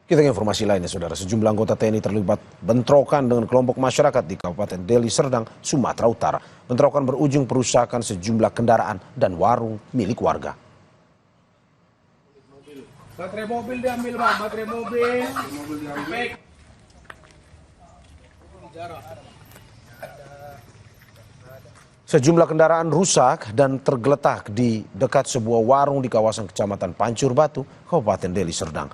Kita ke informasi lainnya, saudara. Sejumlah anggota TNI terlibat bentrokan dengan kelompok masyarakat di Kabupaten Deli Serdang, Sumatera Utara. Bentrokan berujung perusakan sejumlah kendaraan dan warung milik warga. Baterai mobil diambil, Bang. Baterai mobil diambil. Sejumlah kendaraan rusak dan tergeletak di dekat sebuah warung di kawasan Kecamatan Pancur Batu, Kabupaten Deli Serdang.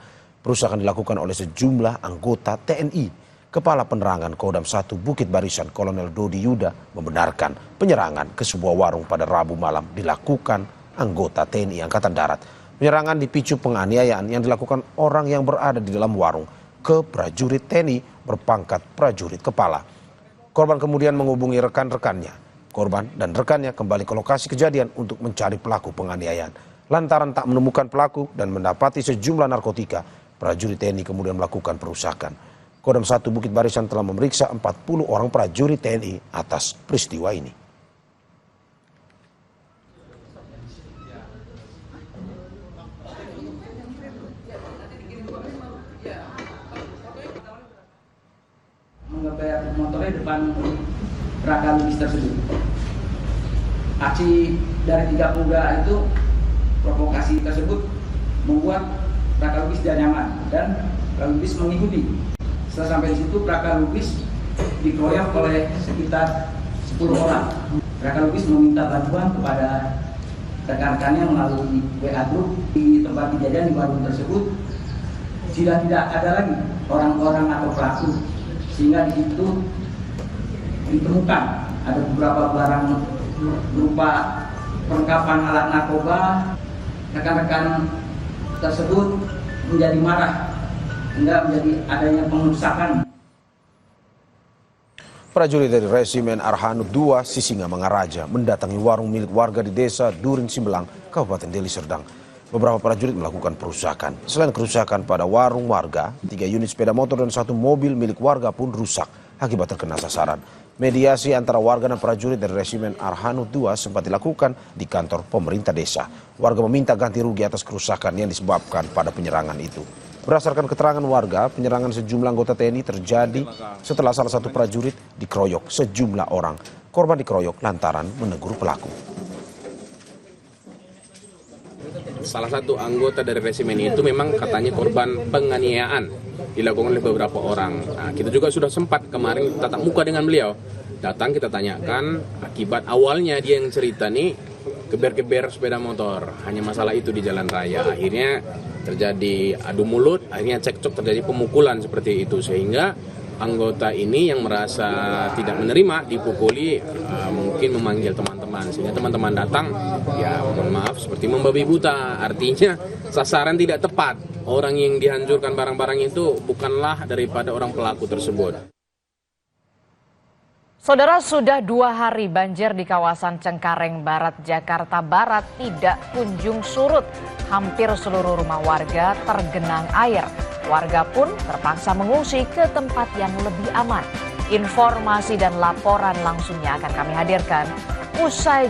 Perusakan dilakukan oleh sejumlah anggota TNI. Kepala Penerangan Kodam 1 Bukit Barisan Kolonel Dodi Yuda membenarkan penyerangan ke sebuah warung pada Rabu malam dilakukan anggota TNI Angkatan Darat. Penyerangan dipicu penganiayaan yang dilakukan orang yang berada di dalam warung ke prajurit TNI berpangkat prajurit kepala. Korban kemudian menghubungi rekan-rekannya. Korban dan rekannya kembali ke lokasi kejadian untuk mencari pelaku penganiayaan. Lantaran tak menemukan pelaku dan mendapati sejumlah narkotika, prajurit TNI kemudian melakukan perusakan. Kodam 1 Bukit Barisan telah memeriksa 40 orang prajurit TNI atas peristiwa ini. Mengeber motornya depan Raka Lubis tersebut. Aksi dari 3 pemuda itu, provokasi tersebut membuat Raka Lubis tidak nyaman dan Raka Lubis mengikuti. Setelah sampai di situ, Raka Lubis dikeroyok oleh sekitar 10 orang. Raka Lubis meminta bantuan kepada rekan-rekannya melalui WA group di tempat kejadian di warung tersebut. Sudah tidak ada lagi orang-orang atau pelaku, sehingga di situ ditemukan ada beberapa barang berupa perlengkapan alat narkoba. Rekan-rekan tersebut menjadi marah hingga menjadi adanya pengerusakan. Prajurit dari Resimen Arhanud II Sisinga Mangaraja mendatangi warung milik warga di desa Durin Simbelang, Kabupaten Deli Serdang. Beberapa prajurit melakukan perusakan. Selain kerusakan pada warung warga, 3 unit sepeda motor dan 1 mobil milik warga pun rusak akibat terkena sasaran. Mediasi antara warga dan prajurit dari Resimen Arhanud II sempat dilakukan di kantor pemerintah desa. Warga meminta ganti rugi atas kerusakan yang disebabkan pada penyerangan itu. Berdasarkan keterangan warga, penyerangan sejumlah anggota TNI terjadi setelah salah satu prajurit dikeroyok sejumlah orang. Korban dikeroyok lantaran menegur pelaku. Salah satu anggota dari resimen itu memang katanya korban penganiayaan dilakukan oleh beberapa orang. Nah, kita juga sudah sempat kemarin tatap muka dengan beliau. Datang kita tanyakan akibat awalnya dia yang cerita nih geber-geber sepeda motor. Hanya masalah itu di jalan raya. Akhirnya terjadi adu mulut, akhirnya cekcok, terjadi pemukulan seperti itu. Sehingga anggota ini yang merasa tidak menerima dipukuli, mungkin memanggil teman-teman, sehingga teman-teman datang, ya mohon maaf seperti membabi buta. Artinya sasaran tidak tepat. Orang yang dihancurkan barang-barang itu bukanlah daripada orang pelaku tersebut. Saudara, sudah 2 hari banjir di kawasan Cengkareng Barat, Jakarta Barat tidak kunjung surut. Hampir seluruh rumah warga tergenang air. Warga pun terpaksa mengungsi ke tempat yang lebih aman. Informasi dan laporan langsungnya akan kami hadirkan usai